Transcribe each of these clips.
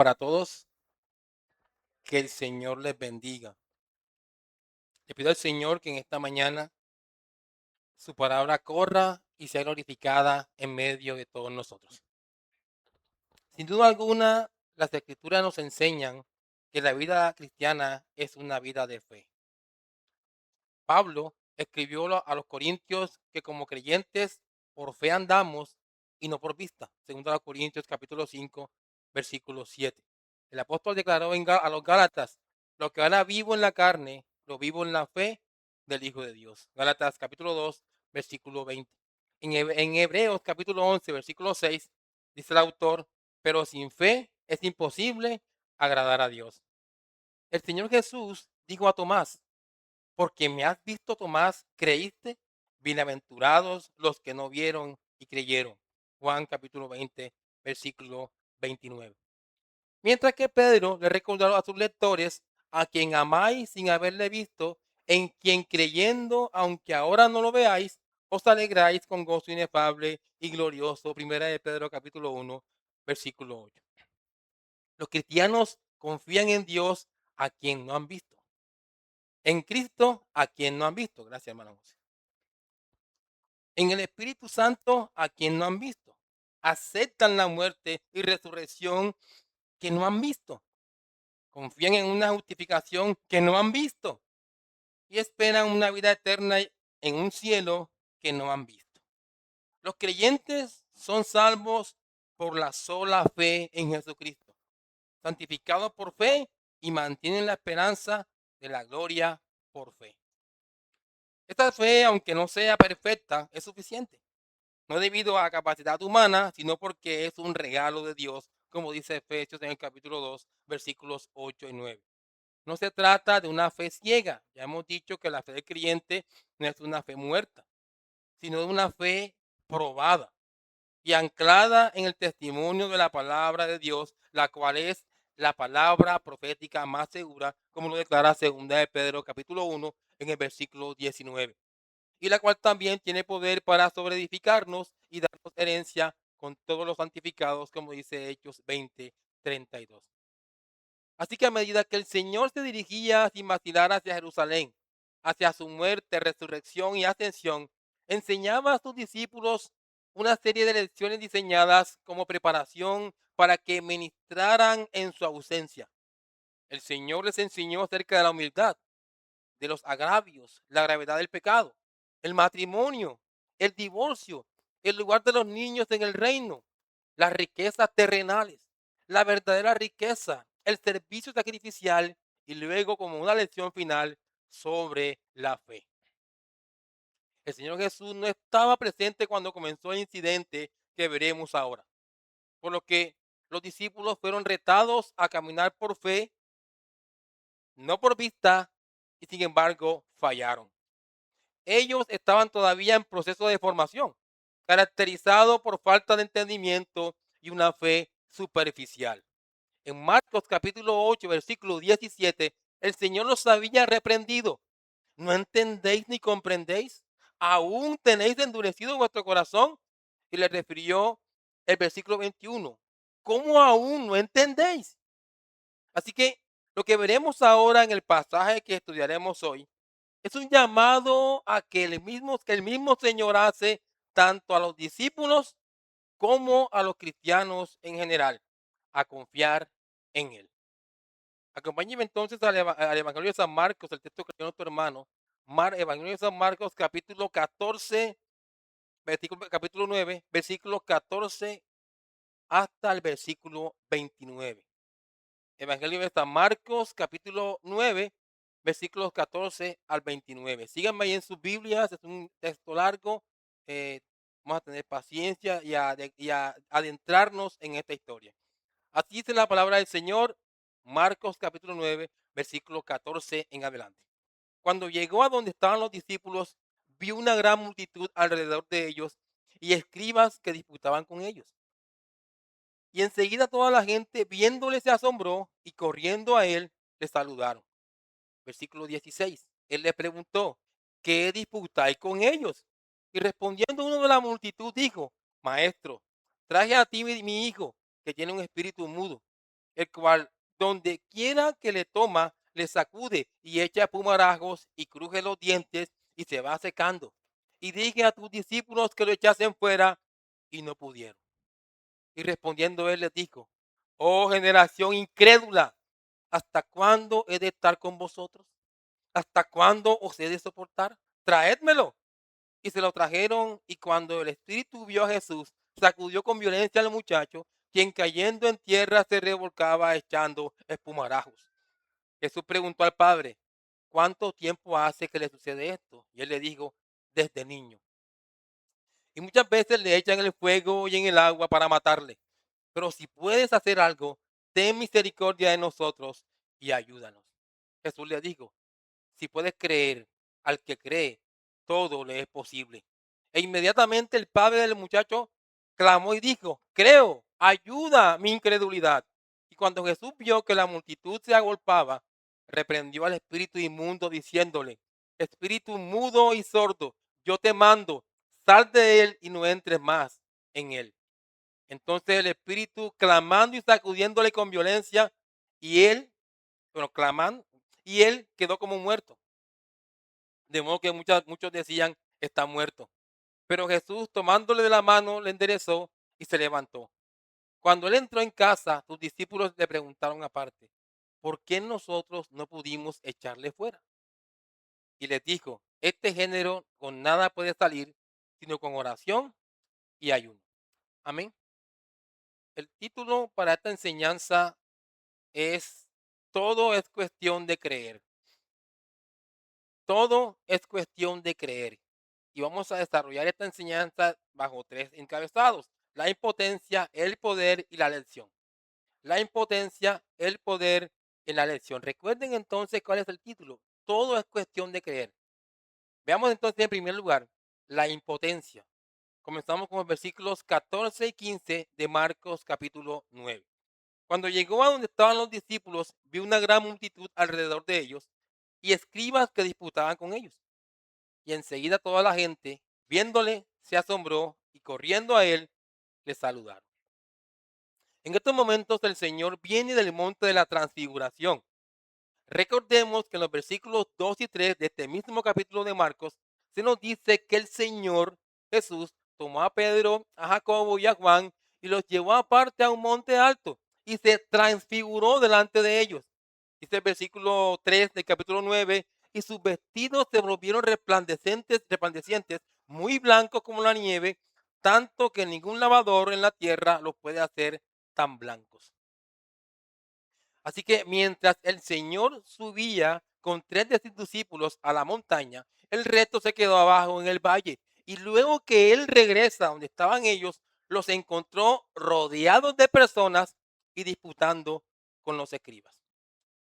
Para todos, que el Señor les bendiga. Le pido al Señor que en esta mañana su palabra corra y sea glorificada en medio de todos nosotros. Sin duda alguna, las escrituras nos enseñan que la vida cristiana es una vida de fe. Pablo escribió a los corintios que como creyentes por fe andamos y no por vista, según a los Corintios capítulo 5, versículo 7. El apóstol declaró a los Gálatas, lo que ahora vivo en la carne, lo vivo en la fe del Hijo de Dios. Gálatas capítulo 2, versículo 20. En Hebreos capítulo 11, versículo 6, dice el autor, pero sin fe es imposible agradar a Dios. El Señor Jesús dijo a Tomás, porque me has visto, Tomás, creíste. Bienaventurados los que no vieron y creyeron. Juan capítulo 20, versículo 29. Mientras que Pedro le recordó a sus lectores, a quien amáis sin haberle visto, en quien creyendo, aunque ahora no lo veáis, os alegráis con gozo inefable y glorioso. Primera de Pedro capítulo 1, versículo 8. Los cristianos confían en Dios a quien no han visto. En Cristo a quien no han visto. Gracias, hermano José. En el Espíritu Santo a quien no han visto. Aceptan la muerte y resurrección que no han visto. Confían en una justificación que no han visto. Y esperan una vida eterna en un cielo que no han visto. Los creyentes son salvos por la sola fe en Jesucristo. Santificados por fe y mantienen la esperanza de la gloria por fe. Esta fe, aunque no sea perfecta, es suficiente. No debido a capacidad humana, sino porque es un regalo de Dios, como dice Efesios en el capítulo 2, versículos 8 y 9. No se trata de una fe ciega. Ya hemos dicho que la fe del creyente no es una fe muerta, sino de una fe probada y anclada en el testimonio de la palabra de Dios, la cual es la palabra profética más segura, como lo declara 2 de Pedro capítulo 1 en el versículo 19. Y la cual también tiene poder para sobreedificarnos y darnos herencia con todos los santificados, como dice Hechos 20:32. Así que a medida que el Señor se dirigía sin vacilar hacia Jerusalén, hacia su muerte, resurrección y ascensión, enseñaba a sus discípulos una serie de lecciones diseñadas como preparación para que ministraran en su ausencia. El Señor les enseñó acerca de la humildad, de los agravios, la gravedad del pecado, el matrimonio, el divorcio, el lugar de los niños en el reino, las riquezas terrenales, la verdadera riqueza, el servicio sacrificial y luego como una lección final sobre la fe. El Señor Jesús no estaba presente cuando comenzó el incidente que veremos ahora, por lo que los discípulos fueron retados a caminar por fe, no por vista, y sin embargo fallaron. Ellos estaban todavía en proceso de formación, caracterizado por falta de entendimiento y una fe superficial. En Marcos capítulo 8, versículo 17, el Señor los había reprendido. ¿No entendéis ni comprendéis? ¿Aún tenéis endurecido vuestro corazón? Y le refirió el versículo 21. ¿Cómo aún no entendéis? Así que lo que veremos ahora en el pasaje que estudiaremos hoy es un llamado a que el mismo Señor hace tanto a los discípulos como a los cristianos en general, a confiar en Él. Acompáñeme entonces al Evangelio de San Marcos, el texto que leyó nuestro hermano. Evangelio de San Marcos, capítulo 14, capítulo 9, versículo 14 hasta el versículo 29. Evangelio de San Marcos, capítulo 9, versículos 14 al 29. Síganme ahí en sus Biblias, es un texto largo. eh, Vamos a tener paciencia y a adentrarnos en esta historia. Así dice la palabra del Señor, Marcos capítulo 9, versículo 14 en adelante. Cuando llegó a donde estaban los discípulos, vio una gran multitud alrededor de ellos y escribas que disputaban con ellos. Y enseguida toda la gente, viéndole, se asombró y corriendo a él, le saludaron. Versículo 16. Él le preguntó, ¿qué disputáis con ellos? Y respondiendo uno de la multitud, dijo, Maestro, traje a ti mi hijo, que tiene un espíritu mudo. el cual donde quiera que le toma, le sacude y echa pumarajos y cruje los dientes y se va secando. Y dije a tus discípulos que lo echasen fuera y no pudieron. Y respondiendo él les dijo, oh generación incrédula, ¿hasta cuándo he de estar con vosotros? ¿Hasta cuándo os he de soportar? Traédmelo. Y se lo trajeron, y cuando el espíritu vio a Jesús, sacudió con violencia al muchacho, quien cayendo en tierra se revolcaba echando espumarajos. Jesús preguntó al padre, ¿cuánto tiempo hace que le sucede esto? Y él le dijo, desde niño. Y muchas veces le echan en el fuego y en el agua para matarle. Pero si puedes hacer algo, ten misericordia de nosotros y ayúdanos. Jesús le dijo, si puedes creer al que cree, todo le es posible. E inmediatamente el padre del muchacho clamó y dijo, creo, ayuda mi incredulidad. Y cuando Jesús vio que la multitud se agolpaba, reprendió al espíritu inmundo diciéndole, espíritu mudo y sordo, yo te mando, sal de él y no entres más en él. Entonces el espíritu clamando y sacudiéndole con violencia, y él, bueno, clamando, y él quedó como muerto. De modo que muchos decían, está muerto. Pero Jesús, tomándole de la mano, le enderezó y se levantó. Cuando él entró en casa, sus discípulos le preguntaron aparte, ¿por qué nosotros no pudimos echarle fuera? Y les dijo, este género con nada puede salir, sino con oración y ayuno. Amén. El título para esta enseñanza es, todo es cuestión de creer. Todo es cuestión de creer. Y vamos a desarrollar esta enseñanza bajo tres encabezados: la impotencia, el poder y la lección. La impotencia, el poder y la lección. Recuerden entonces cuál es el título. Todo es cuestión de creer. Veamos entonces en primer lugar la impotencia. Comenzamos con los versículos 14 y 15 de Marcos capítulo 9. Cuando llegó a donde estaban los discípulos, vio una gran multitud alrededor de ellos y escribas que disputaban con ellos. Y enseguida toda la gente, viéndole, se asombró y corriendo a él, le saludaron. En estos momentos el Señor viene del monte de la transfiguración. Recordemos que en los versículos 2 y 3 de este mismo capítulo de Marcos se nos dice que el Señor Jesús tomó a Pedro, a Jacobo y a Juan y los llevó aparte a un monte alto y se transfiguró delante de ellos. Dice el versículo 3 del capítulo 9, y sus vestidos se volvieron resplandecientes, muy blancos como la nieve, tanto que ningún lavador en la tierra los puede hacer tan blancos. Así que mientras el Señor subía con tres de sus discípulos a la montaña, el resto se quedó abajo en el valle. Y luego que él regresa donde estaban ellos, los encontró rodeados de personas y disputando con los escribas.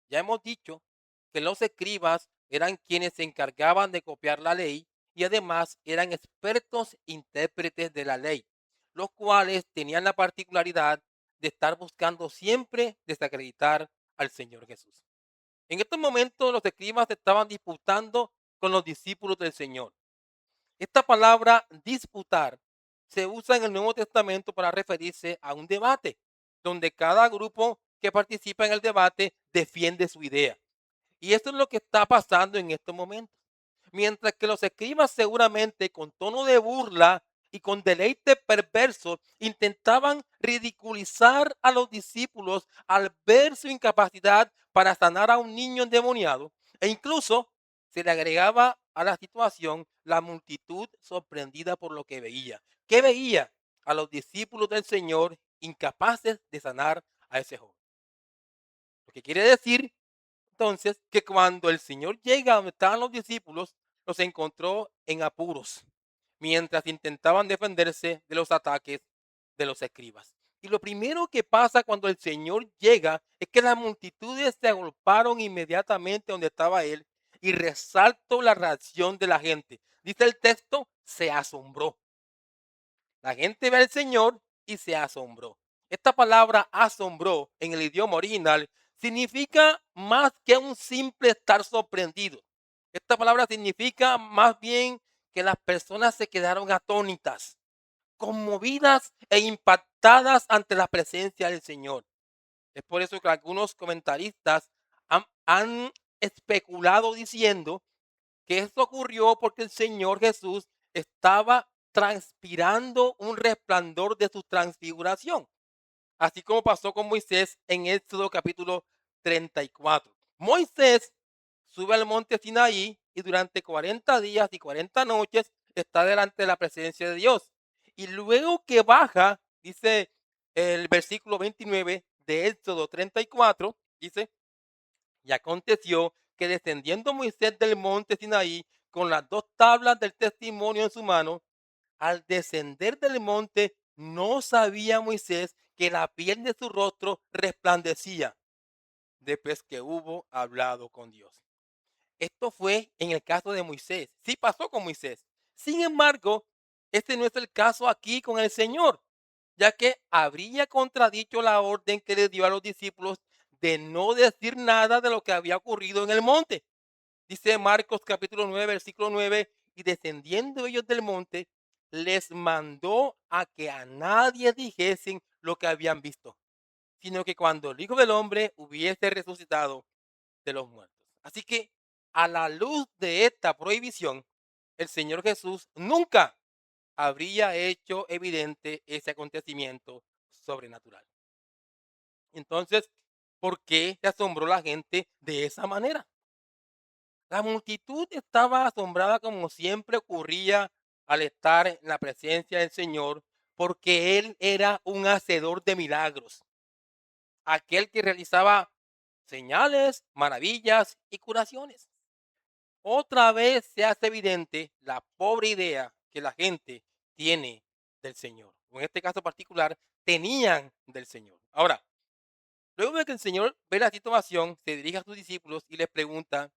Ya hemos dicho que los escribas eran quienes se encargaban de copiar la ley y además eran expertos intérpretes de la ley, los cuales tenían la particularidad de estar buscando siempre desacreditar al Señor Jesús. En estos momentos los escribas estaban disputando con los discípulos del Señor. Esta palabra disputar se usa en el Nuevo Testamento para referirse a un debate, donde cada grupo que participa en el debate defiende su idea. Y esto es lo que está pasando en estos momentos. Mientras que los escribas seguramente con tono de burla y con deleite perverso intentaban ridiculizar a los discípulos al ver su incapacidad para sanar a un niño endemoniado, e incluso se le agregaba a la situación la multitud sorprendida por lo que veía. ¿Qué veía? A los discípulos del Señor incapaces de sanar a ese joven. Lo que quiere decir entonces que cuando el Señor llega a donde estaban los discípulos, los encontró en apuros, mientras intentaban defenderse de los ataques de los escribas. Y lo primero que pasa cuando el Señor llega es que las multitudes se agolparon inmediatamente donde estaba él, y resalto la reacción de la gente. Dice el texto, se asombró. La gente ve al Señor y se asombró. Esta palabra asombró en el idioma original significa más que un simple estar sorprendido. Esta palabra significa más bien que las personas se quedaron atónitas, conmovidas e impactadas ante la presencia del Señor. Es por eso que algunos comentaristas han especulado diciendo que esto ocurrió porque el Señor Jesús estaba transpirando un resplandor de su transfiguración, así como pasó con Moisés en Éxodo capítulo 34. Moisés sube al monte Sinaí y durante 40 días y 40 noches está delante de la presencia de Dios. Y luego que baja, dice el versículo 29 de Éxodo 34, dice, y aconteció que descendiendo Moisés del monte Sinaí con las dos tablas del testimonio en su mano, al descender del monte no sabía Moisés que la piel de su rostro resplandecía después que hubo hablado con Dios. Esto fue en el caso de Moisés. Sí pasó con Moisés. Sin embargo, este no es el caso aquí con el Señor, ya que habría contradicho la orden que le dio a los discípulos de no decir nada de lo que había ocurrido en el monte. Dice Marcos capítulo 9, versículo 9, y descendiendo ellos del monte, les mandó a que a nadie dijesen lo que habían visto, sino que cuando el Hijo del Hombre hubiese resucitado de los muertos. Así que a la luz de esta prohibición, el Señor Jesús nunca habría hecho evidente ese acontecimiento sobrenatural. Entonces, ¿por qué se asombró la gente de esa manera? La multitud estaba asombrada como siempre ocurría al estar en la presencia del Señor, porque Él era un hacedor de milagros, aquel que realizaba señales, maravillas y curaciones. Otra vez se hace evidente la pobre idea que la gente tiene del Señor, o en este caso particular, tenían del Señor. Ahora, luego de que el Señor ve la situación, se dirige a sus discípulos y les pregunta,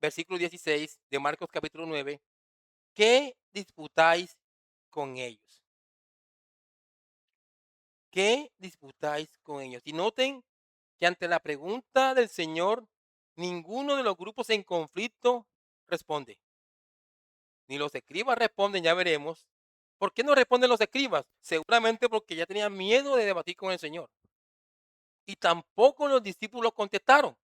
versículo 16 de Marcos capítulo 9, ¿qué disputáis con ellos? ¿Qué disputáis con ellos? Y noten que ante la pregunta del Señor, ninguno de los grupos en conflicto responde. Ni los escribas responden, ya veremos. ¿Por qué no responden los escribas? Seguramente porque ya tenían miedo de debatir con el Señor. Y tampoco los discípulos contestaron.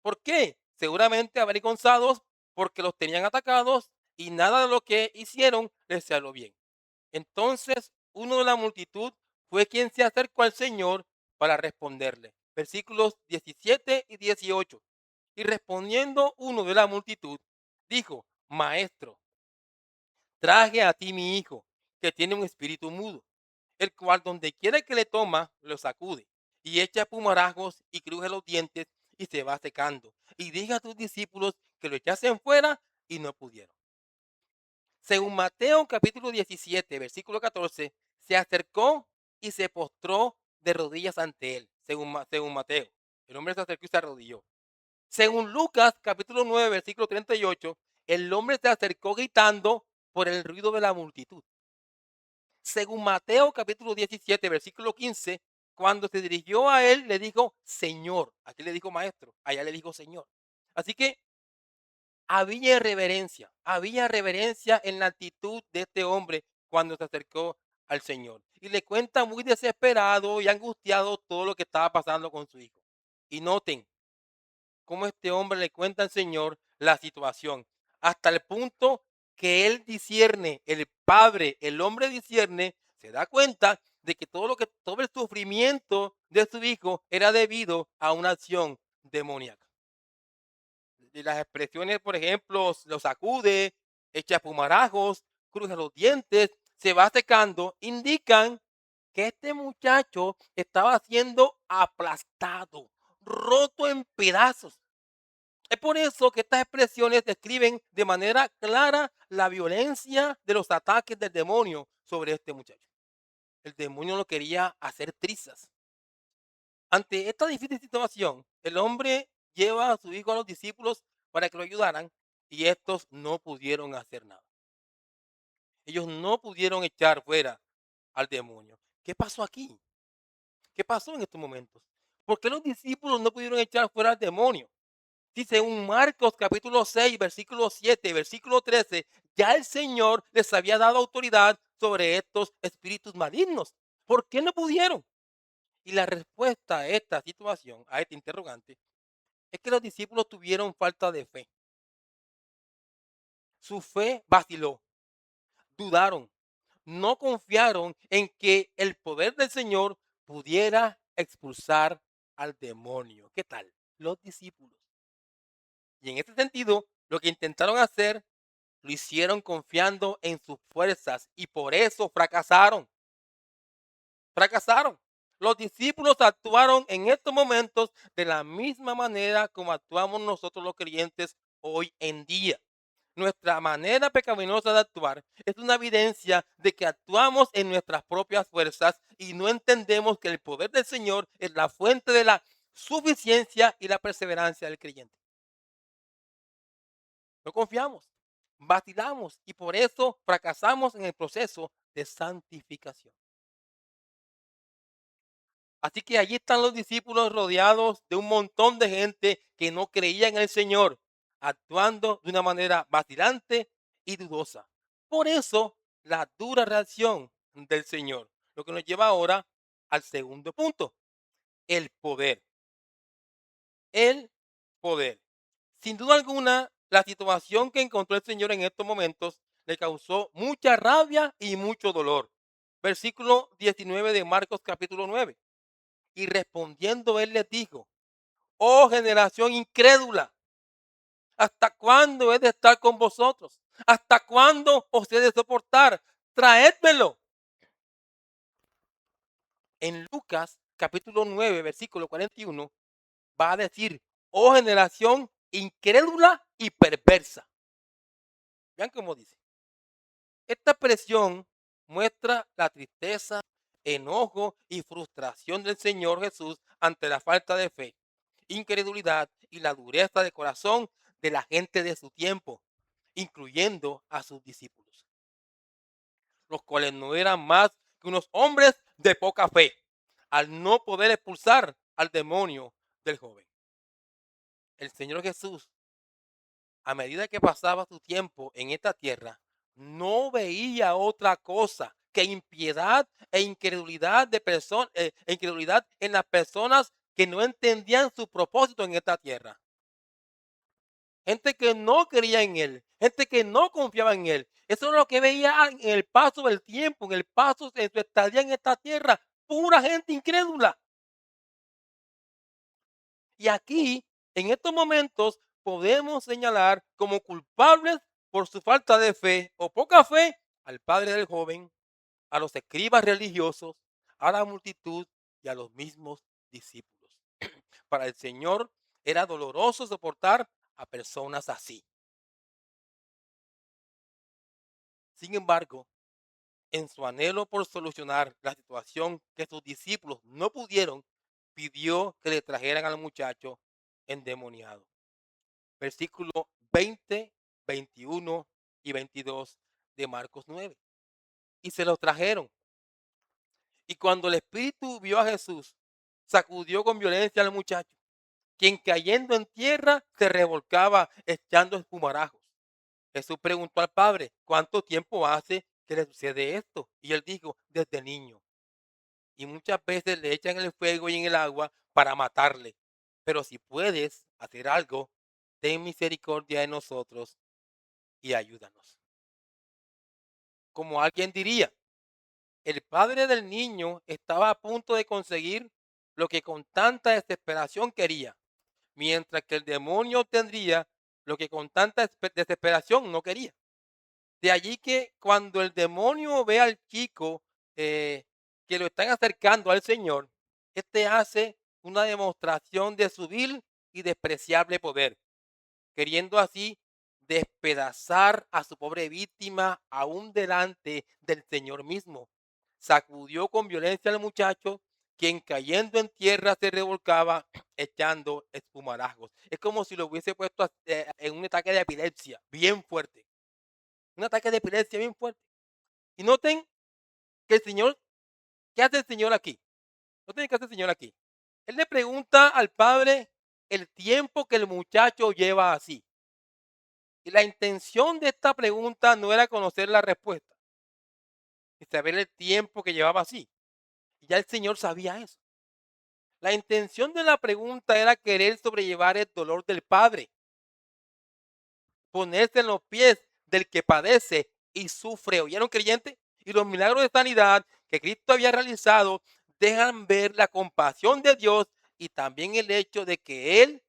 ¿Por qué? Seguramente avergonzados porque los tenían atacados y nada de lo que hicieron les salió bien. Entonces uno de la multitud fue quien se acercó al Señor para responderle. Versículos 17 y 18. Y respondiendo uno de la multitud, dijo, Maestro, traje a ti mi hijo, que tiene un espíritu mudo, el cual donde quiera que le toma, lo sacude, y echa pumarajos y cruje los dientes y se va secando. Y diga a tus discípulos que lo echasen fuera y no pudieron. Según Mateo capítulo 17, versículo 14, se acercó y se postró de rodillas ante él, según Mateo. El hombre se acercó y se arrodilló. Según Lucas capítulo 9, versículo 38, el hombre se acercó gritando por el ruido de la multitud. Según Mateo capítulo 17, versículo 15, cuando se dirigió a él, le dijo Señor. Aquí le dijo maestro, allá le dijo Señor. Así que había reverencia en la actitud de este hombre cuando se acercó al Señor. Y le cuenta muy desesperado y angustiado todo lo que estaba pasando con su hijo. Y noten cómo este hombre le cuenta al Señor la situación, hasta el punto que él discierne, el padre, el hombre discierne, se da cuenta de que todo el sufrimiento de su hijo era debido a una acción demoníaca. Y las expresiones, por ejemplo, lo sacude, echa pumarajos, cruza los dientes, se va secando, indican que este muchacho estaba siendo aplastado, roto en pedazos. Es por eso que estas expresiones describen de manera clara la violencia de los ataques del demonio sobre este muchacho. El demonio lo quería hacer trizas. Ante esta difícil situación, el hombre lleva a su hijo a los discípulos para que lo ayudaran y estos no pudieron hacer nada. Ellos no pudieron echar fuera al demonio. ¿Qué pasó aquí? ¿Qué pasó en estos momentos? ¿Por qué los discípulos no pudieron echar fuera al demonio? Si según Marcos capítulo 6, versículo 7, versículo 13, ya el Señor les había dado autoridad sobre estos espíritus malignos. ¿Por qué no pudieron? Y la respuesta a esta situación, a este interrogante, es que los discípulos tuvieron falta de fe. Su fe vaciló, dudaron, no confiaron en que el poder del Señor pudiera expulsar al demonio. ¿Qué tal? Los discípulos. Y en este sentido, lo que intentaron hacer, lo hicieron confiando en sus fuerzas y por eso fracasaron. Fracasaron. Los discípulos actuaron en estos momentos de la misma manera como actuamos nosotros los creyentes hoy en día. Nuestra manera pecaminosa de actuar es una evidencia de que actuamos en nuestras propias fuerzas y no entendemos que el poder del Señor es la fuente de la suficiencia y la perseverancia del creyente. No confiamos, vacilamos y por eso fracasamos en el proceso de santificación. Así que allí están los discípulos rodeados de un montón de gente que no creía en el Señor, actuando de una manera vacilante y dudosa. Por eso, la dura reacción del Señor. Lo que nos lleva ahora al segundo punto, el poder. El poder. Sin duda alguna, la situación que encontró el Señor en estos momentos le causó mucha rabia y mucho dolor. Versículo 19 de Marcos capítulo 9. Y respondiendo él les dijo: oh generación incrédula, ¿hasta cuándo he de estar con vosotros? ¿Hasta cuándo os he de soportar? Traédmelo. En Lucas capítulo 9, versículo 41, va a decir: oh generación incrédula y perversa. Vean cómo dice. Esta expresión muestra la tristeza, enojo y frustración del Señor Jesús ante la falta de fe, incredulidad y la dureza de corazón de la gente de su tiempo, incluyendo a sus discípulos, los cuales no eran más que unos hombres de poca fe, al no poder expulsar al demonio del joven. El Señor Jesús, a medida que pasaba su tiempo en esta tierra, no veía otra cosa que impiedad e incredulidad incredulidad en las personas que no entendían su propósito en esta tierra. Gente que no creía en él, gente que no confiaba en él. Eso es lo que veía en el paso del tiempo, en el paso de su estadía en esta tierra. Pura gente incrédula. Y aquí, en estos momentos, podemos señalar como culpables por su falta de fe o poca fe al padre del joven, a los escribas religiosos, a la multitud y a los mismos discípulos. Para el Señor era doloroso soportar a personas así. Sin embargo, en su anhelo por solucionar la situación que sus discípulos no pudieron, pidió que le trajeran al muchacho endemoniado. Versículo 20, 21 y 22 de Marcos 9. Y se los trajeron. Y cuando el espíritu vio a Jesús, sacudió con violencia al muchacho, quien cayendo en tierra se revolcaba echando espumarajos. Jesús preguntó al padre: ¿cuánto tiempo hace que le sucede esto? Y él dijo: desde niño. Y muchas veces le echan en el fuego y en el agua para matarle. Pero si puedes hacer algo, ten misericordia de nosotros y ayúdanos. Como alguien diría, el padre del niño estaba a punto de conseguir lo que con tanta desesperación quería, mientras que el demonio obtendría lo que con tanta desesperación no quería. De allí que cuando el demonio ve al chico que lo están acercando al Señor, este hace una demostración de su vil y despreciable poder, queriendo así despedazar a su pobre víctima aún delante del Señor mismo. Sacudió con violencia al muchacho, quien cayendo en tierra se revolcaba echando espumarajos. Es como si lo hubiese puesto en un ataque de epilepsia bien fuerte. Un ataque de epilepsia bien fuerte. Y noten que el Señor, ¿qué hace el Señor aquí? Noten qué hace el Señor aquí. Él le pregunta al padre el tiempo que el muchacho lleva así. Y la intención de esta pregunta no era conocer la respuesta, y saber el tiempo que llevaba así. Y ya el Señor sabía eso. La intención de la pregunta era querer sobrellevar el dolor del padre, ponerse en los pies del que padece y sufre. ¿Oyeron, creyente? Y los milagros de sanidad que Cristo había realizado dejan ver la compasión de Dios y también el hecho de que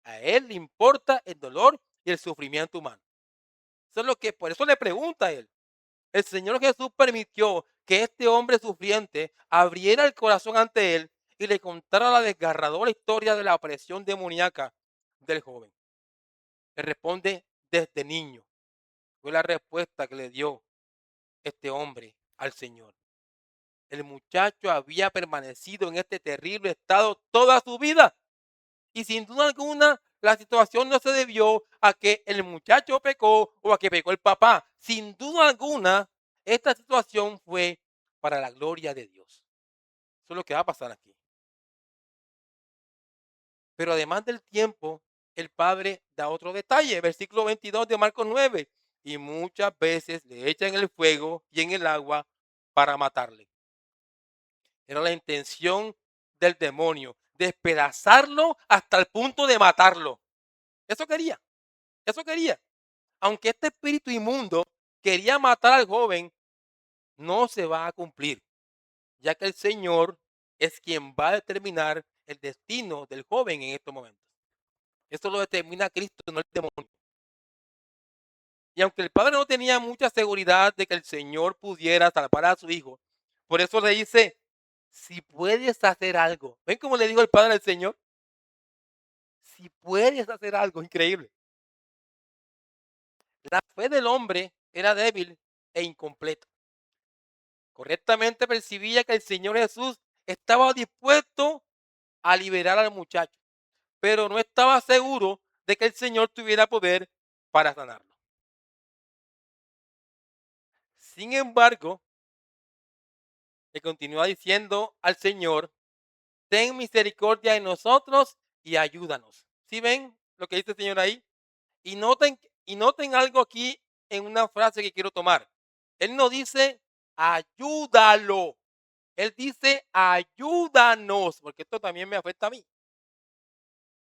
a Él le importa el dolor y el sufrimiento humano. Eso es lo que, por eso le pregunta a Él. El Señor Jesús permitió que este hombre sufriente abriera el corazón ante Él y le contara la desgarradora historia de la opresión demoníaca del joven. Le responde desde niño. Fue la respuesta que le dio este hombre al Señor. El muchacho había permanecido en este terrible estado toda su vida. Y sin duda alguna, la situación no se debió a que el muchacho pecó o a que pecó el papá. Sin duda alguna, esta situación fue para la gloria de Dios. Eso es lo que va a pasar aquí. Pero además del tiempo, el padre da otro detalle, versículo 22 de Marcos 9. Y muchas veces le echan el fuego y en el agua para matarle. Era la intención del demonio, despedazarlo hasta el punto de matarlo. Eso quería, eso quería. Aunque este espíritu inmundo quería matar al joven, no se va a cumplir, ya que el Señor es quien va a determinar el destino del joven en estos momentos. Esto lo determina Cristo, no el demonio. Y aunque el padre no tenía mucha seguridad de que el Señor pudiera salvar a su hijo, por eso le dice, si puedes hacer algo. ¿Ven cómo le dijo el padre al Señor? Si puedes hacer algo, increíble. La fe del hombre era débil e incompleta. Correctamente percibía que el Señor Jesús estaba dispuesto a liberar al muchacho, pero no estaba seguro de que el Señor tuviera poder para sanarlo. Sin embargo, le continúa diciendo al Señor, ten misericordia de nosotros y ayúdanos. ¿Sí ven lo que dice el Señor ahí? Y noten algo aquí en una frase que quiero tomar. Él no dice ayúdalo. Él dice ayúdanos, porque esto también me afecta a mí.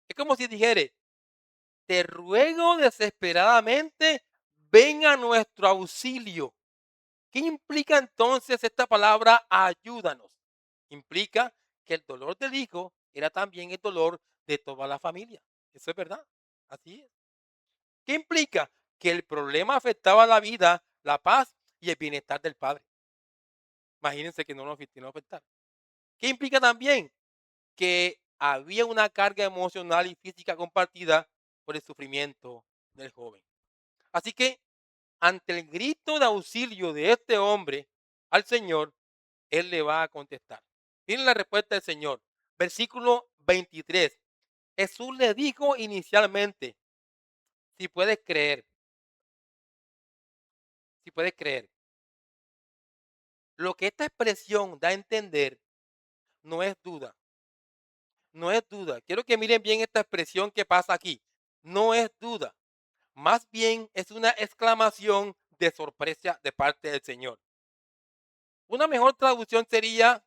Es como si dijere, te ruego desesperadamente, ven a nuestro auxilio. ¿Qué implica entonces esta palabra ayúdanos? Implica que el dolor del hijo era también el dolor de toda la familia. Eso es verdad. Así es. ¿Qué implica? Que el problema afectaba la vida, la paz y el bienestar del padre. Imagínense que no lo afectara. ¿Qué implica también? Que había una carga emocional y física compartida por el sufrimiento del joven. Así que ante el grito de auxilio de este hombre al Señor, Él le va a contestar. Miren la respuesta del Señor. Versículo 23. Jesús le dijo inicialmente, si puedes creer, si puedes creer. Lo que esta expresión da a entender no es duda, no es duda. Quiero que miren bien esta expresión que pasa aquí. No es duda. Más bien es una exclamación de sorpresa de parte del Señor. Una mejor traducción sería,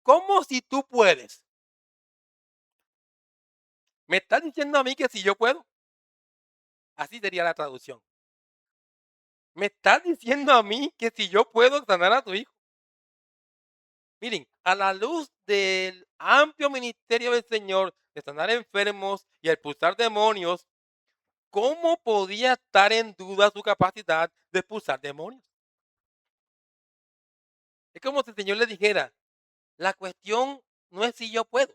¿cómo si tú puedes? ¿Me estás diciendo a mí que si yo puedo? Así sería la traducción. ¿Me estás diciendo a mí que si yo puedo sanar a tu hijo? Miren, a la luz del amplio ministerio del Señor de sanar enfermos y expulsar demonios, ¿cómo podía estar en duda su capacidad de expulsar demonios? Es como si el Señor le dijera, la cuestión no es si yo puedo,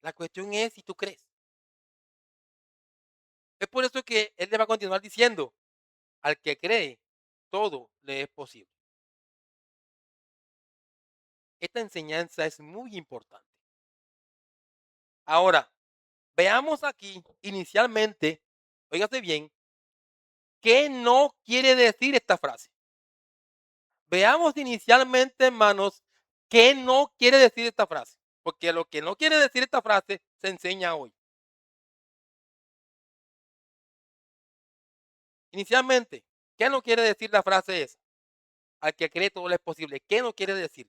la cuestión es si tú crees. Es por eso que Él le va a continuar diciendo, al que cree, todo le es posible. Esta enseñanza es muy importante. Ahora, veamos aquí inicialmente, óigase bien, ¿qué no quiere decir esta frase? Veamos inicialmente, hermanos, qué no quiere decir esta frase. Porque lo que no quiere decir esta frase se enseña hoy. Inicialmente, ¿qué no quiere decir la frase esa? Al que cree todo es posible. ¿Qué no quiere decir?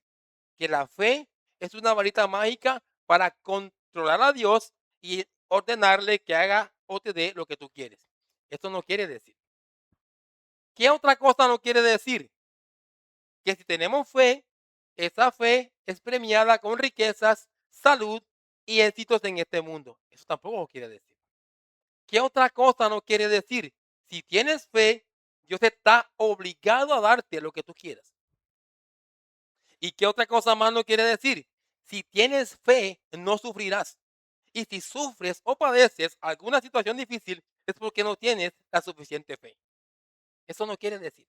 Que la fe es una varita mágica para controlar a Dios y ordenarle que haga o te dé lo que tú quieres. Esto no quiere decir. ¿Qué otra cosa no quiere decir? Que si tenemos fe, esa fe es premiada con riquezas, salud y éxitos en este mundo. Eso tampoco quiere decir. ¿Qué otra cosa no quiere decir? Si tienes fe, Dios está obligado a darte lo que tú quieras. ¿Y qué otra cosa más no quiere decir? Si tienes fe, no sufrirás. Y si sufres o padeces alguna situación difícil, es porque no tienes la suficiente fe. Eso no quiere decir.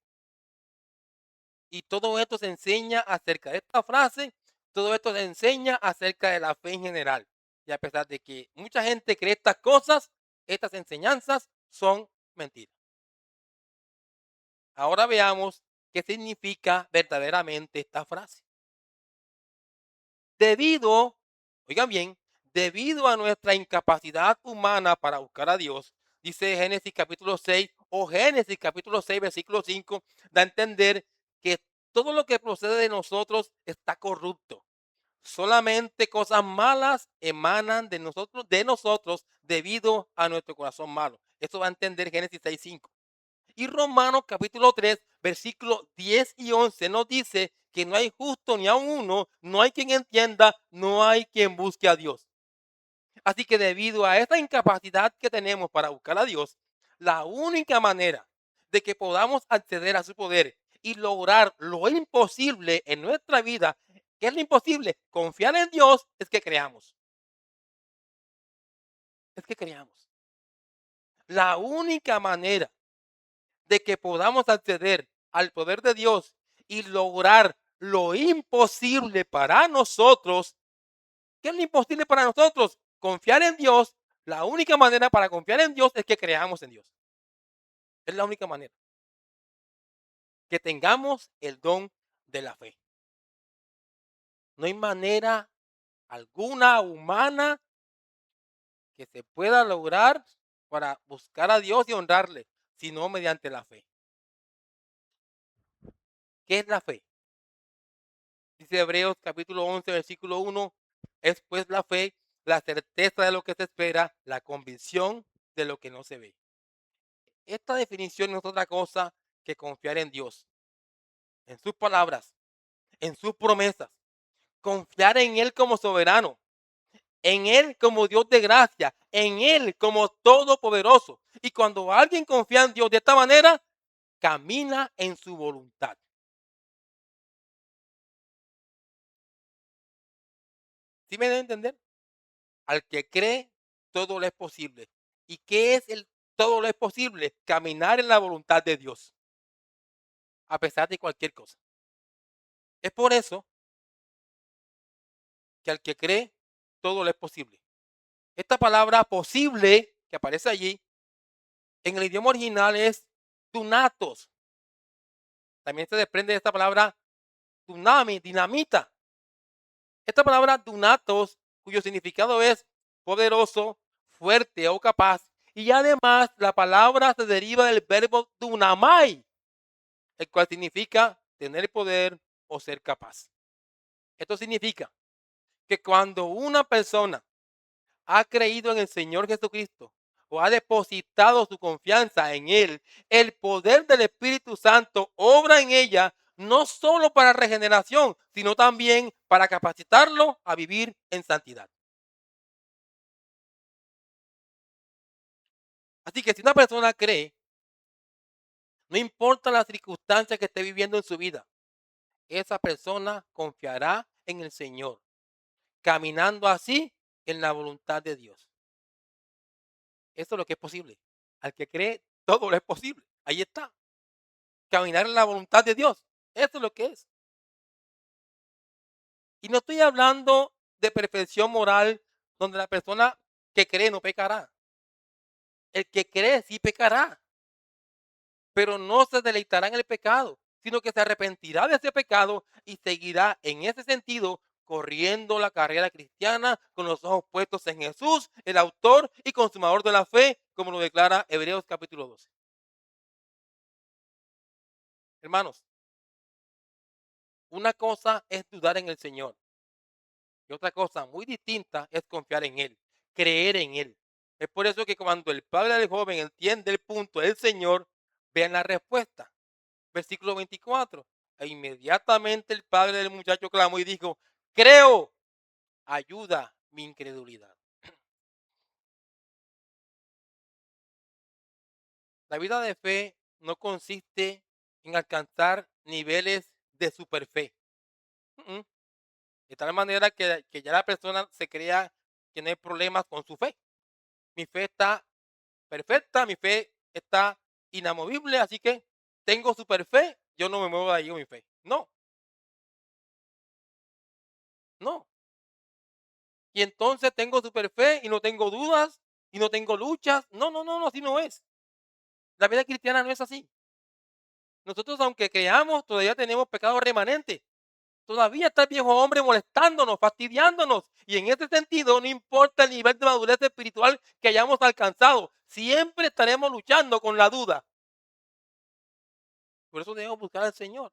Y todo esto se enseña acerca de esta frase, todo esto se enseña acerca de la fe en general. Y a pesar de que mucha gente cree estas cosas, estas enseñanzas son mentiras. Ahora veamos qué significa verdaderamente esta frase. Debido, oigan bien, debido a nuestra incapacidad humana para buscar a Dios, dice Génesis capítulo 6 o Génesis capítulo 6 versículo 5, da a entender que todo lo que procede de nosotros está corrupto. Solamente cosas malas emanan de nosotros debido a nuestro corazón malo. Esto va a entender Génesis 6:5. Y Romanos capítulo 3, versículos 10 y 11 nos dice que no hay justo ni a uno, no hay quien entienda, no hay quien busque a Dios. Así que debido a esta incapacidad que tenemos para buscar a Dios, la única manera de que podamos acceder a su poder y lograr lo imposible en nuestra vida, ¿qué es lo imposible? Confiar en Dios es que creamos. Es que creamos. La única manera de que podamos acceder al poder de Dios y lograr lo imposible para nosotros. ¿Qué es lo imposible para nosotros? Confiar en Dios. La única manera para confiar en Dios es que creamos en Dios. Es la única manera. Que tengamos el don de la fe. No hay manera alguna humana que se pueda lograr para buscar a Dios y honrarle, sino mediante la fe. ¿Qué es la fe? Dice Hebreos capítulo 11, versículo 1, es pues la fe, la certeza de lo que se espera, la convicción de lo que no se ve. Esta definición no es otra cosa que confiar en Dios, en sus palabras, en sus promesas, confiar en Él como soberano, en Él como Dios de gracia, en Él como todopoderoso. Y cuando alguien confía en Dios de esta manera, camina en su voluntad. ¿Sí me deben entender? Al que cree, todo le es posible. ¿Y qué es el todo lo es posible? Caminar en la voluntad de Dios, a pesar de cualquier cosa. Es por eso que al que cree, todo le es posible. Esta palabra posible que aparece allí, en el idioma original es dunatos. También se desprende de esta palabra dunami, dinamita. Esta palabra dunatos, cuyo significado es poderoso, fuerte o capaz. Y además la palabra se deriva del verbo dunamai, el cual significa tener poder o ser capaz. Esto significa que cuando una persona ha creído en el Señor Jesucristo o ha depositado su confianza en Él, el poder del Espíritu Santo obra en ella no solo para regeneración, sino también para capacitarlo a vivir en santidad. Así que si una persona cree, no importa las circunstancias que esté viviendo en su vida, esa persona confiará en el Señor, caminando así en la voluntad de Dios. Eso es lo que es posible. Al que cree, todo lo es posible. Ahí está. Caminar en la voluntad de Dios. Eso es lo que es. Y no estoy hablando de perfección moral donde la persona que cree no pecará. El que cree sí pecará, pero no se deleitará en el pecado, sino que se arrepentirá de ese pecado y seguirá en ese sentido corriendo la carrera cristiana con los ojos puestos en Jesús, el autor y consumador de la fe, como lo declara Hebreos capítulo 12. Hermanos, una cosa es dudar en el Señor Y otra cosa muy distinta es confiar en Él, creer en Él. Es por eso que cuando el padre del joven entiende el punto del Señor, vean la respuesta. Versículo 24. E inmediatamente el padre del muchacho clamó y dijo, creo, ayuda mi incredulidad. La vida de fe no consiste en alcanzar niveles de superfe. Mm, mm. De tal manera que ya la persona se crea que no hay problemas con su fe. Mi fe está perfecta, mi fe está inamovible, así que tengo super fe, yo no me muevo de ahí con mi fe. No, no. Y entonces tengo super fe y no tengo dudas y no tengo luchas. No, no, no, no, así no es. La vida cristiana no es así. Nosotros, aunque creamos, todavía tenemos pecado remanente. Todavía está el viejo hombre molestándonos, fastidiándonos. Y en este sentido, no importa el nivel de madurez espiritual que hayamos alcanzado, siempre estaremos luchando con la duda. Por eso debemos buscar al Señor.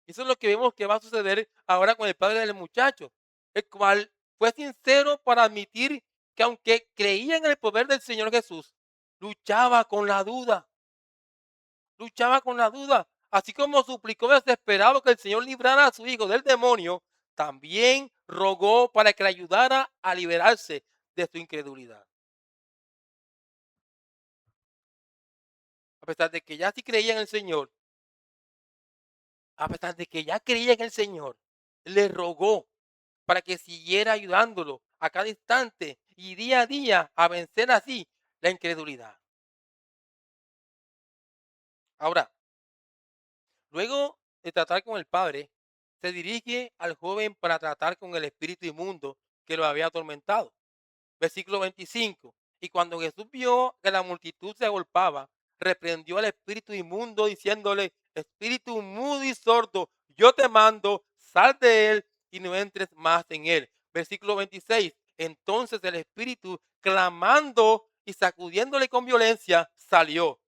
Eso es lo que vemos que va a suceder ahora con el padre del muchacho, el cual fue sincero para admitir que aunque creía en el poder del Señor Jesús, luchaba con la duda, luchaba con la duda. Así como suplicó desesperado que el Señor librara a su hijo del demonio, también rogó para que le ayudara a liberarse de su incredulidad. A pesar de que ya sí creía en el Señor, a pesar de que ya creía en el Señor, le rogó para que siguiera ayudándolo a cada instante y día a día a vencer así la incredulidad. Ahora, luego de tratar con el padre, se dirige al joven para tratar con el espíritu inmundo que lo había atormentado. Versículo 25. Y cuando Jesús vio que la multitud se agolpaba, reprendió al espíritu inmundo diciéndole, espíritu mudo y sordo, yo te mando, sal de él y no entres más en él. Versículo 26. Entonces el espíritu, clamando y sacudiéndole con violencia, salió.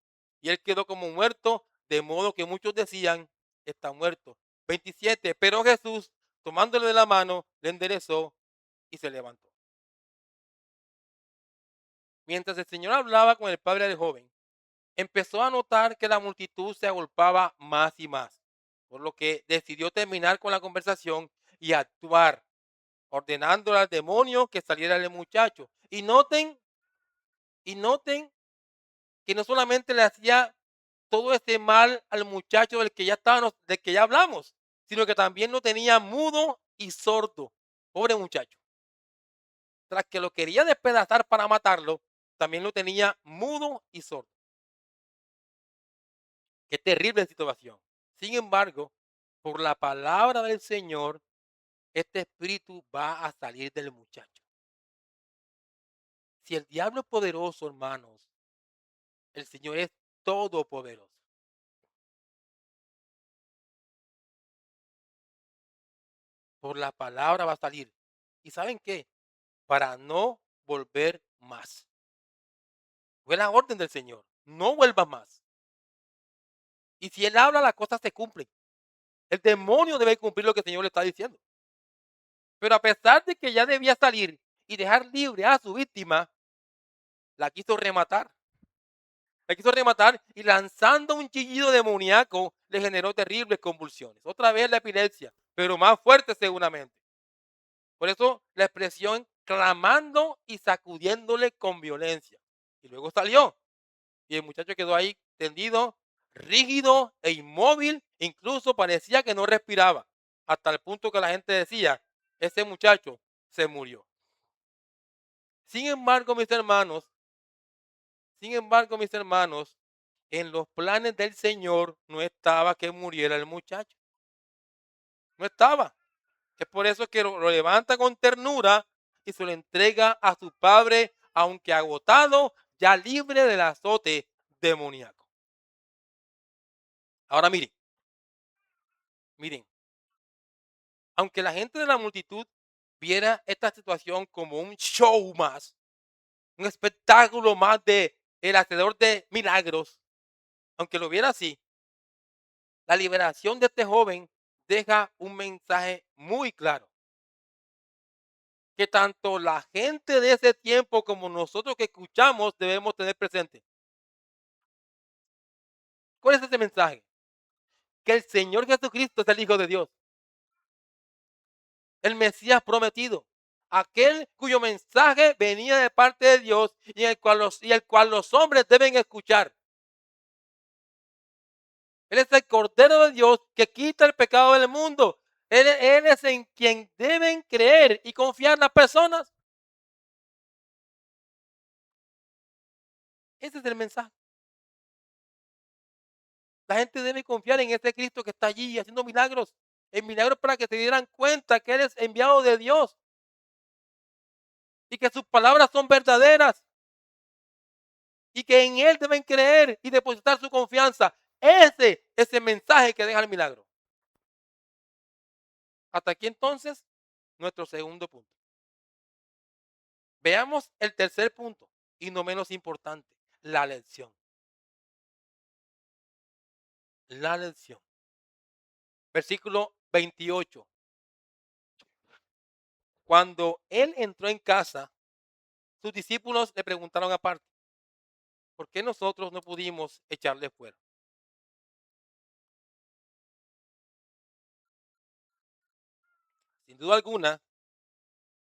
Y él quedó como muerto, de modo que muchos decían, está muerto. 27. Pero Jesús, tomándole de la mano, le enderezó y se levantó. Mientras el Señor hablaba con el padre del joven, empezó a notar que la multitud se agolpaba más y más, por lo que decidió terminar con la conversación y actuar, ordenándole al demonio que saliera del muchacho. Y noten que no solamente le hacía todo este mal al muchacho del que ya hablamos, sino que también lo tenía mudo y sordo. Pobre muchacho. Tras que lo quería despedazar para matarlo, también lo tenía mudo y sordo. Qué terrible situación. Sin embargo, por la palabra del Señor, este espíritu va a salir del muchacho. Si el diablo es poderoso, hermanos, el Señor es todopoderoso. Por la palabra va a salir. ¿Y saben qué? Para no volver más. Fue la orden del Señor. No vuelvas más. Y si Él habla, las cosas se cumplen. El demonio debe cumplir lo que el Señor le está diciendo. Pero a pesar de que ya debía salir y dejar libre a su víctima, la quiso rematar. La quiso rematar y lanzando un chillido demoníaco le generó terribles convulsiones. Otra vez la epilepsia, pero más fuerte seguramente. Por eso la expresión clamando y sacudiéndole con violencia. Y luego salió. Y el muchacho quedó ahí tendido, rígido e inmóvil. Incluso parecía que no respiraba. Hasta el punto que la gente decía, ese muchacho se murió. Sin embargo, mis hermanos, en los planes del Señor no estaba que muriera el muchacho. No estaba. Es por eso que lo levanta con ternura y se lo entrega a su padre, aunque agotado, ya libre del azote demoníaco. Ahora miren, aunque la gente de la multitud viera esta situación como un show más, un espectáculo más de el hacedor de milagros, aunque lo viera así, la liberación de este joven deja un mensaje muy claro, que tanto la gente de ese tiempo como nosotros que escuchamos debemos tener presente. ¿Cuál es ese mensaje? Que el Señor Jesucristo es el Hijo de Dios, el Mesías prometido, aquel cuyo mensaje venía de parte de Dios y el cual los hombres deben escuchar. Él es el Cordero de Dios que quita el pecado del mundo. Él es en quien deben creer y confiar las personas. Ese es el mensaje. La gente debe confiar en ese Cristo que está allí haciendo milagros. El milagro para que se dieran cuenta que Él es enviado de Dios y que sus palabras son verdaderas y que en Él deben creer y depositar su confianza. Ese es el mensaje que deja el milagro. Hasta aquí entonces nuestro segundo punto. Veamos el tercer punto y no menos importante, la lección. La lección. Versículo 28. Cuando Él entró en casa, sus discípulos le preguntaron aparte, ¿por qué nosotros no pudimos echarle fuera? Sin duda alguna,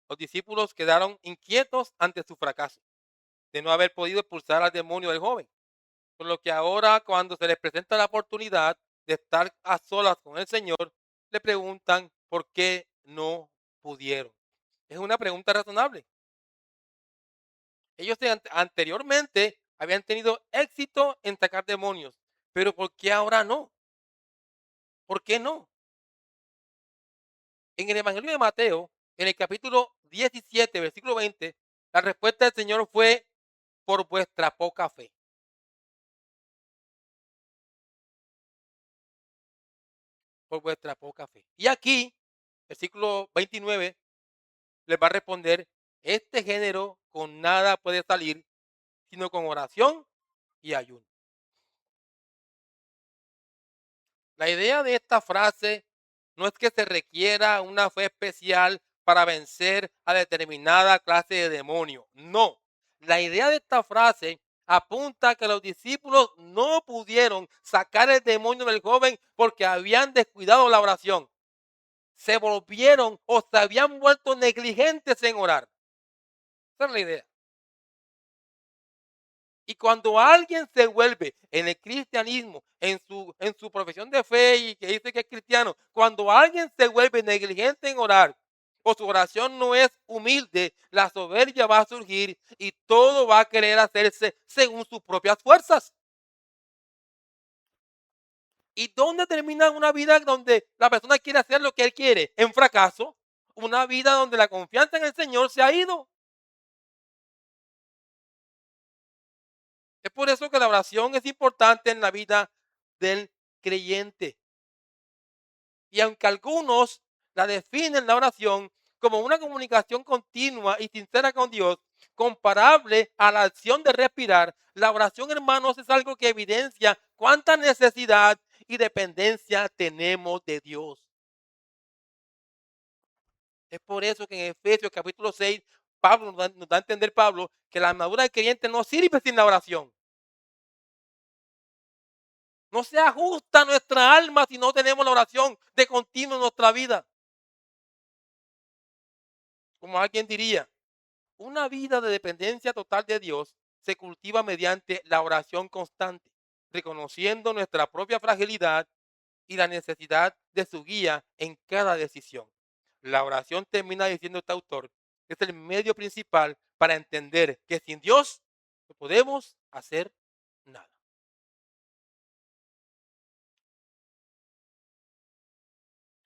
los discípulos quedaron inquietos ante su fracaso de no haber podido expulsar al demonio del joven. Por lo que ahora, cuando se les presenta la oportunidad de estar a solas con el Señor, le preguntan por qué no pudieron. Es una pregunta razonable. Ellos anteriormente habían tenido éxito en sacar demonios, pero ¿por qué ahora no? ¿Por qué no? En el Evangelio de Mateo, en el capítulo 17, versículo 20, la respuesta del Señor fue por vuestra poca fe. Por vuestra poca fe. Y aquí, versículo 29, les va a responder, este género con nada puede salir, sino con oración y ayuno. La idea de esta frase no es que se requiera una fe especial para vencer a determinada clase de demonio. No. La idea de esta frase apunta a que los discípulos no pudieron sacar el demonio del joven porque habían descuidado la oración. Se volvieron o se habían vuelto negligentes en orar. Esa es la idea. Y cuando alguien se vuelve en el cristianismo, en su profesión de fe y que dice que es cristiano, cuando alguien se vuelve negligente en orar o su oración no es humilde, la soberbia va a surgir y todo va a querer hacerse según sus propias fuerzas. ¿Y dónde termina una vida donde la persona quiere hacer lo que él quiere? En fracaso. Una vida donde la confianza en el Señor se ha ido. Es por eso que la oración es importante en la vida del creyente. Y aunque algunos la definen la oración como una comunicación continua y sincera con Dios, comparable a la acción de respirar, la oración, hermanos, es algo que evidencia cuánta necesidad y dependencia tenemos de Dios. Es por eso que en Efesios capítulo 6, Pablo nos da a entender Pablo que la armadura del creyente no sirve sin la oración. No se ajusta nuestra alma si no tenemos la oración de continuo en nuestra vida. Como alguien diría, una vida de dependencia total de Dios se cultiva mediante la oración constante, reconociendo nuestra propia fragilidad y la necesidad de su guía en cada decisión. La oración, termina diciendo este autor, es el medio principal para entender que sin Dios no podemos hacer nada.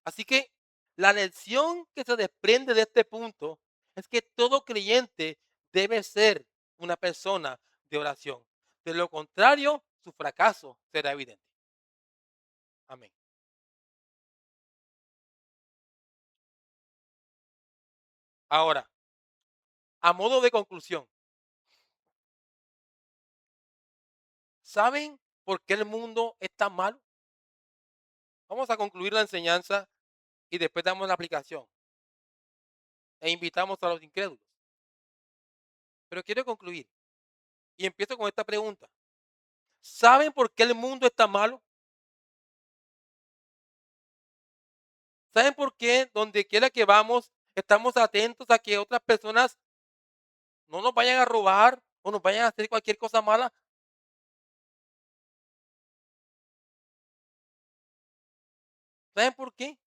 Así que la lección que se desprende de este punto es que todo creyente debe ser una persona de oración. De lo contrario, su fracaso será evidente. Amén. Ahora, a modo de conclusión, ¿saben por qué el mundo es tan malo? Vamos a concluir la enseñanza y después damos la aplicación e invitamos a los incrédulos. Pero quiero concluir y empiezo con esta pregunta. ¿Saben por qué el mundo está malo? ¿Saben por qué donde quiera que vamos estamos atentos a que otras personas no nos vayan a robar o nos vayan a hacer cualquier cosa mala? ¿Saben por qué?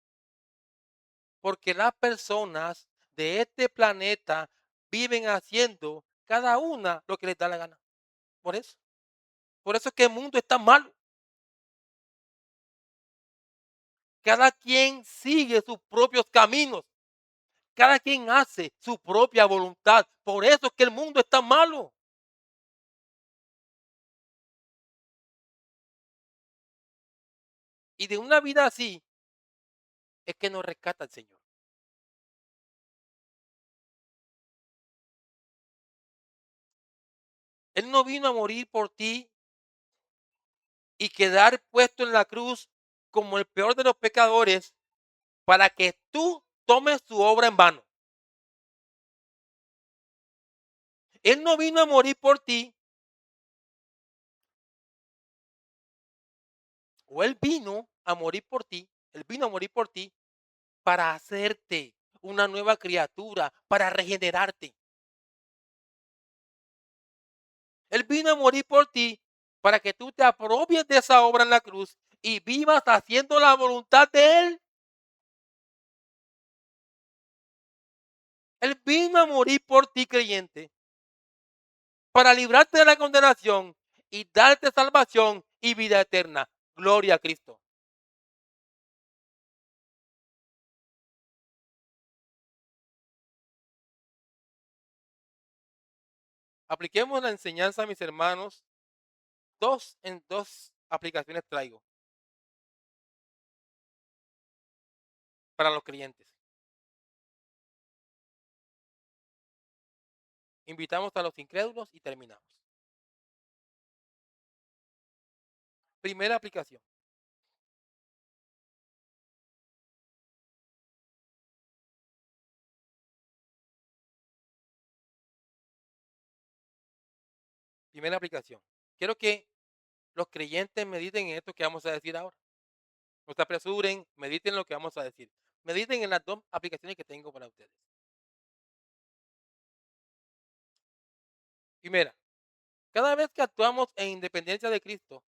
Porque las personas de este planeta viven haciendo cada una lo que les da la gana. Por eso. Por eso es que el mundo está malo. Cada quien sigue sus propios caminos. Cada quien hace su propia voluntad. Por eso es que el mundo está malo. Y de una vida así es que nos rescata el Señor. Él no vino a morir por ti y quedar puesto en la cruz como el peor de los pecadores para que tú tomes su obra en vano. Él no vino a morir por ti, o Él vino a morir por ti, Él vino a morir por ti para hacerte una nueva criatura, para regenerarte. Él vino a morir por ti para que tú te apropies de esa obra en la cruz y vivas haciendo la voluntad de Él. Él vino a morir por ti, creyente, para librarte de la condenación y darte salvación y vida eterna. Gloria a Cristo. Apliquemos la enseñanza, mis hermanos. En dos aplicaciones traigo para los creyentes. Invitamos a los incrédulos y terminamos. Primera aplicación. Primera aplicación. Quiero que los creyentes mediten en esto que vamos a decir ahora. No se apresuren, mediten en lo que vamos a decir. Mediten en las dos aplicaciones que tengo para ustedes. Primera, cada vez que actuamos en independencia de Cristo,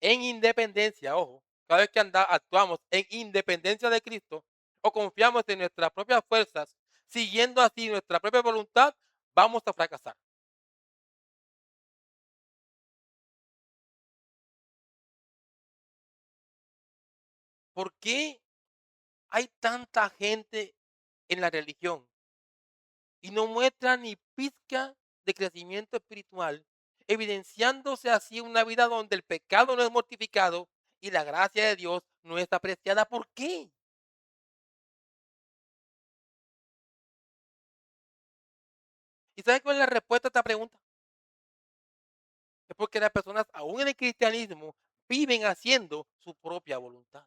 en independencia, ojo, cada vez que actuamos en independencia de Cristo o confiamos en nuestras propias fuerzas, siguiendo así nuestra propia voluntad, vamos a fracasar. ¿Por qué hay tanta gente en la religión y no muestra ni pizca de crecimiento espiritual, evidenciándose así una vida donde el pecado no es mortificado y la gracia de Dios no es apreciada? ¿Por qué? ¿Y sabes cuál es la respuesta a esta pregunta? Es porque las personas, aún en el cristianismo, viven haciendo su propia voluntad.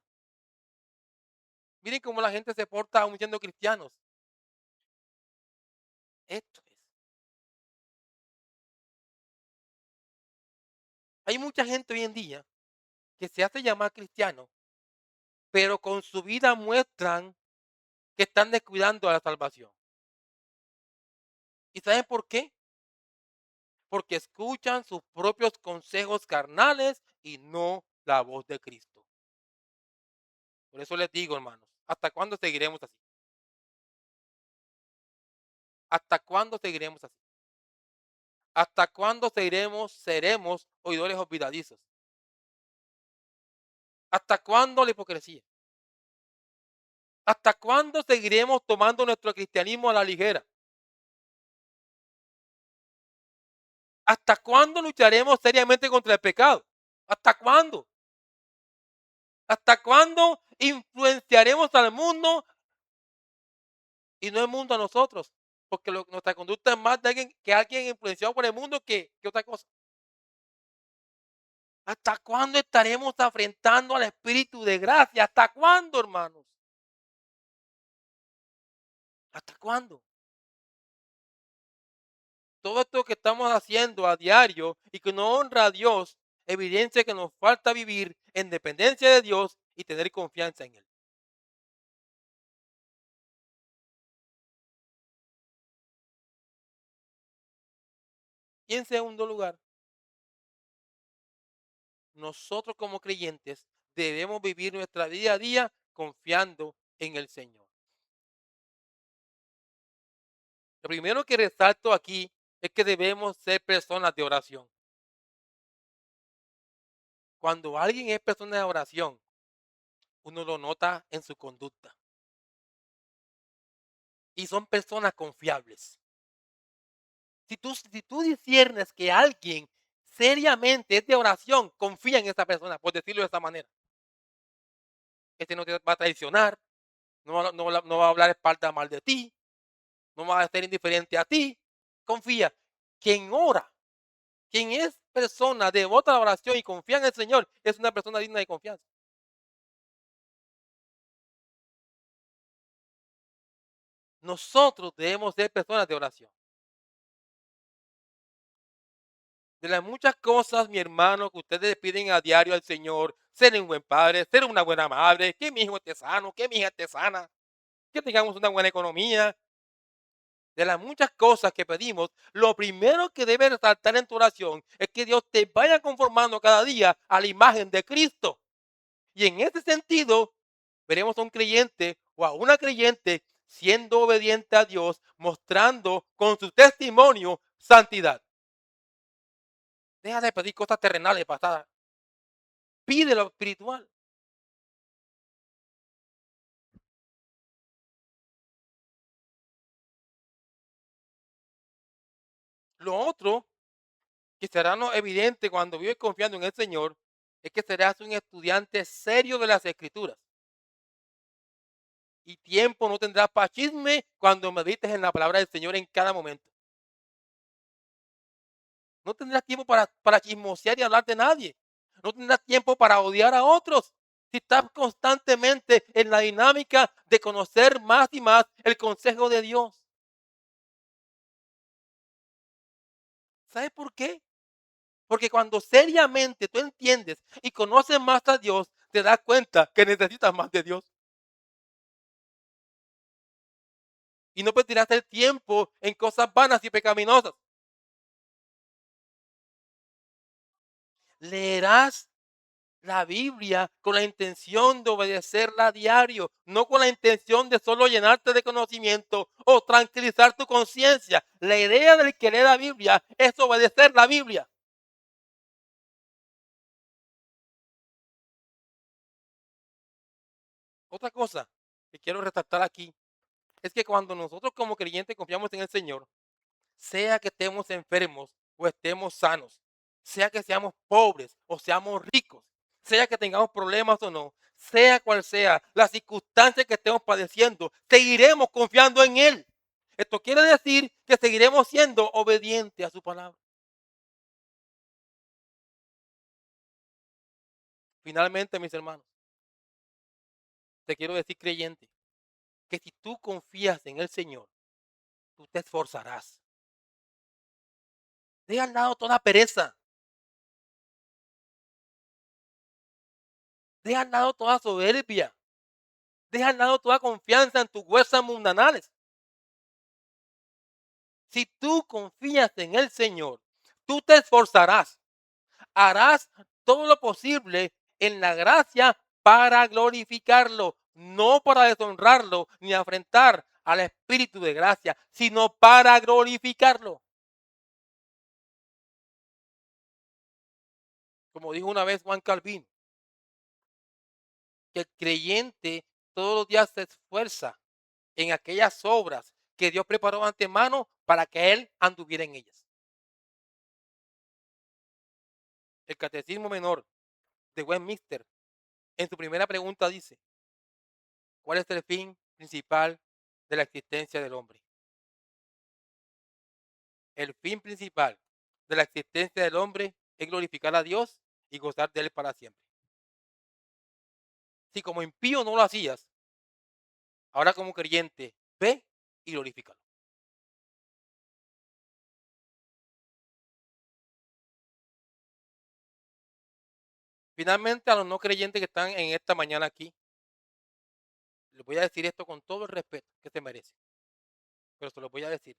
Miren cómo la gente se porta aún siendo cristianos. Esto es. Hay mucha gente hoy en día que se hace llamar cristiano, pero con su vida muestran que están descuidando la salvación. ¿Y saben por qué? Porque escuchan sus propios consejos carnales y no la voz de Cristo. Por eso les digo, hermanos, ¿hasta cuándo seguiremos así? ¿Hasta cuándo seguiremos así? ¿Hasta cuándo seremos oidores olvidadizos? ¿Hasta cuándo la hipocresía? ¿Hasta cuándo seguiremos tomando nuestro cristianismo a la ligera? ¿Hasta cuándo lucharemos seriamente contra el pecado? ¿Hasta cuándo? ¿Hasta cuándo influenciaremos al mundo y no el mundo a nosotros? Porque nuestra conducta es más de alguien, que alguien influenciado por el mundo que otra cosa. ¿Hasta cuándo estaremos afrentando al Espíritu de gracia? ¿Hasta cuándo, hermanos? ¿Hasta cuándo? Todo esto que estamos haciendo a diario y que no honra a Dios, evidencia que nos falta vivir en dependencia de Dios y tener confianza en Él. Y en segundo lugar, nosotros como creyentes debemos vivir nuestra día a día confiando en el Señor. Lo primero que resalto aquí es que debemos ser personas de oración. Cuando alguien es persona de oración, uno lo nota en su conducta. Y son personas confiables. Si tú disiernes que alguien seriamente es de oración, confía en esa persona, por decirlo de esa manera. Este no te va a traicionar, no va a hablar espalda mal de ti, no va a ser indiferente a ti. Confía. Quien ora, quien es persona devota a la oración y confía en el Señor, es una persona digna de confianza. Nosotros debemos ser personas de oración. De las muchas cosas, mi hermano, que ustedes piden a diario al Señor, ser un buen padre, ser una buena madre, que mi hijo esté sano, que mi hija esté sana, que tengamos una buena economía. De las muchas cosas que pedimos, lo primero que debe resaltar en tu oración es que Dios te vaya conformando cada día a la imagen de Cristo. Y en ese sentido, veremos a un creyente o a una creyente siendo obediente a Dios, mostrando con su testimonio santidad. Deja de pedir cosas terrenales pasadas. Pide lo espiritual. Lo otro que será no evidente cuando vives confiando en el Señor es que serás un estudiante serio de las Escrituras. Y tiempo no tendrás para chisme cuando medites en la palabra del Señor en cada momento. No tendrás tiempo para chismosear y hablar de nadie. No tendrás tiempo para odiar a otros. Si estás constantemente en la dinámica de conocer más y más el consejo de Dios. ¿Sabes por qué? Porque cuando seriamente tú entiendes y conoces más a Dios, te das cuenta que necesitas más de Dios. Y no perderás el tiempo en cosas vanas y pecaminosas. Leerás la Biblia con la intención de obedecerla a diario, no con la intención de solo llenarte de conocimiento o tranquilizar tu conciencia. La idea del que lee la Biblia es obedecer la Biblia. Otra cosa que quiero resaltar aquí es que cuando nosotros como creyentes confiamos en el Señor, sea que estemos enfermos o estemos sanos, sea que seamos pobres o seamos ricos, sea que tengamos problemas o no, sea cual sea la circunstancia que estemos padeciendo, seguiremos confiando en Él. Esto quiere decir que seguiremos siendo obedientes a su palabra. Finalmente, mis hermanos, te quiero decir, creyente, que si tú confías en el Señor, tú te esforzarás. Deja al lado toda pereza, deja al lado toda soberbia, deja al lado toda confianza en tus huesas mundanales. Si tú confías en el Señor, tú te esforzarás, harás todo lo posible en la gracia para glorificarlo, no para deshonrarlo ni afrentar al Espíritu de gracia, sino para glorificarlo. Como dijo una vez Juan Calvino, que el creyente todos los días se esfuerza en aquellas obras que Dios preparó de antemano para que él anduviera en ellas. El Catecismo Menor de Westminster, en su primera pregunta dice: ¿cuál es el fin principal de la existencia del hombre? El fin principal de la existencia del hombre es glorificar a Dios y gozar de él para siempre. Si como impío no lo hacías, ahora como creyente, ve y glorifícalo. Finalmente, a los no creyentes que están en esta mañana aquí, les voy a decir esto con todo el respeto que se merece, pero se lo voy a decir.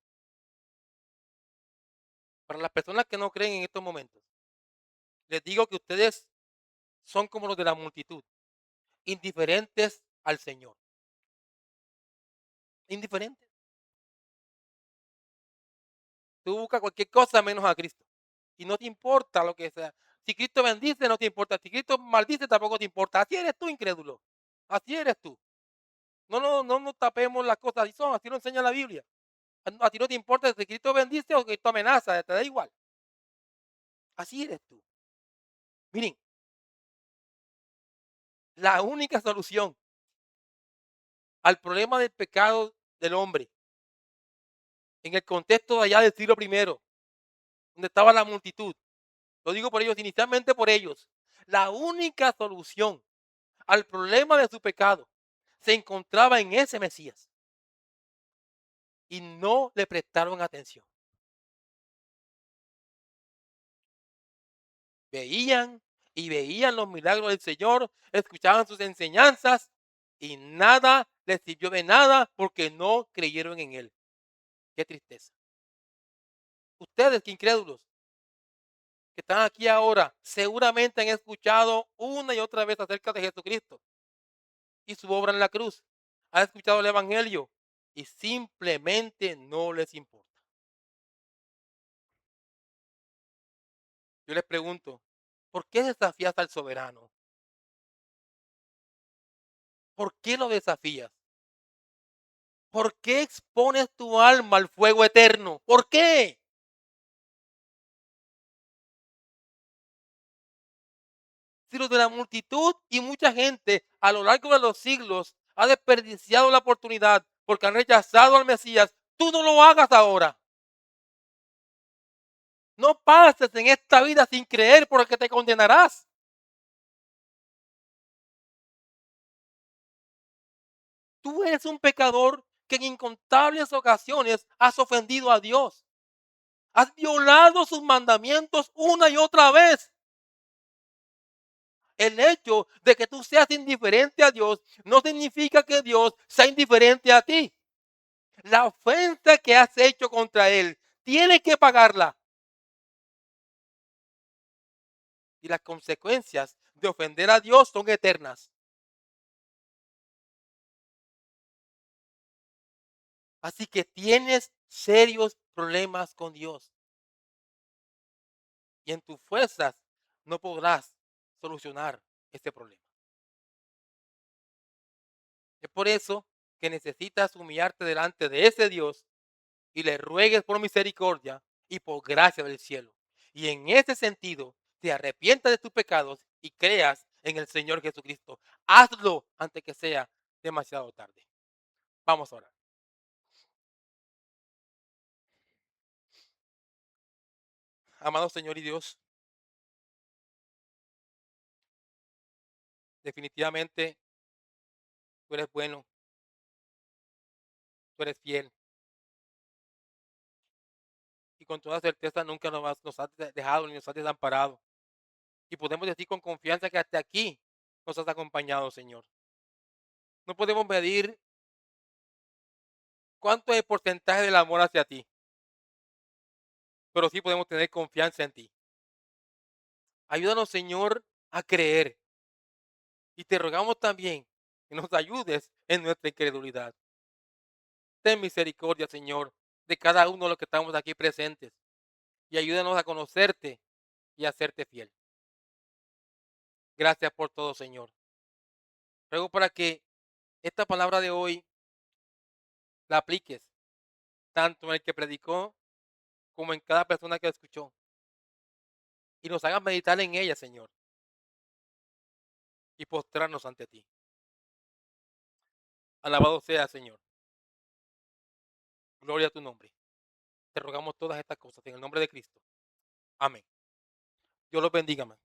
Para las personas que no creen en estos momentos, les digo que ustedes son como los de la multitud, indiferentes al Señor. Indiferentes. Tú buscas cualquier cosa menos a Cristo. Y no te importa lo que sea. Si Cristo bendice, no te importa. Si Cristo maldice, tampoco te importa. Así eres tú, incrédulo. Así eres tú. No nos tapemos las cosas. Así son. Así lo enseña la Biblia. A ti no te importa si Cristo bendice o Cristo amenaza. Te da igual. Así eres tú. Miren, la única solución al problema del pecado del hombre, en el contexto de allá del siglo primero, donde estaba la multitud, lo digo por ellos, inicialmente por ellos, la única solución al problema de su pecado se encontraba en ese Mesías y no le prestaron atención. Veían y veían los milagros del Señor, escuchaban sus enseñanzas y nada les sirvió de nada porque no creyeron en Él. Qué tristeza. Ustedes, que incrédulos, que están aquí ahora, seguramente han escuchado una y otra vez acerca de Jesucristo y su obra en la cruz. Han escuchado el Evangelio y simplemente no les importa. Yo les pregunto, ¿por qué desafías al soberano? ¿Por qué lo desafías? ¿Por qué expones tu alma al fuego eterno? ¿Por qué? Si los de la multitud y mucha gente a lo largo de los siglos ha desperdiciado la oportunidad porque han rechazado al Mesías, tú no lo hagas ahora. No pases en esta vida sin creer porque te condenarás. Tú eres un pecador que en incontables ocasiones has ofendido a Dios. Has violado sus mandamientos una y otra vez. El hecho de que tú seas indiferente a Dios no significa que Dios sea indiferente a ti. La ofensa que has hecho contra Él, tienes que pagarla. Y las consecuencias de ofender a Dios son eternas. Así que tienes serios problemas con Dios. Y en tus fuerzas no podrás solucionar este problema. Es por eso que necesitas humillarte delante de ese Dios y le ruegues por misericordia y por gracia del cielo. Y en ese sentido, te arrepientas de tus pecados y creas en el Señor Jesucristo. Hazlo antes que sea demasiado tarde. Vamos a orar. Amado Señor y Dios, definitivamente tú eres bueno, tú eres fiel y con toda certeza nunca nos has dejado ni nos has desamparado. Y podemos decir con confianza que hasta aquí nos has acompañado, Señor. No podemos medir cuánto es el porcentaje del amor hacia ti, pero sí podemos tener confianza en ti. Ayúdanos, Señor, a creer. Y te rogamos también que nos ayudes en nuestra incredulidad. Ten misericordia, Señor, de cada uno de los que estamos aquí presentes. Y ayúdanos a conocerte y a serte fiel. Gracias por todo, Señor. Ruego para que esta palabra de hoy la apliques tanto en el que predicó como en cada persona que escuchó. Y nos hagas meditar en ella, Señor, y postrarnos ante ti. Alabado sea, Señor. Gloria a tu nombre. Te rogamos todas estas cosas en el nombre de Cristo. Amén. Dios los bendiga, man.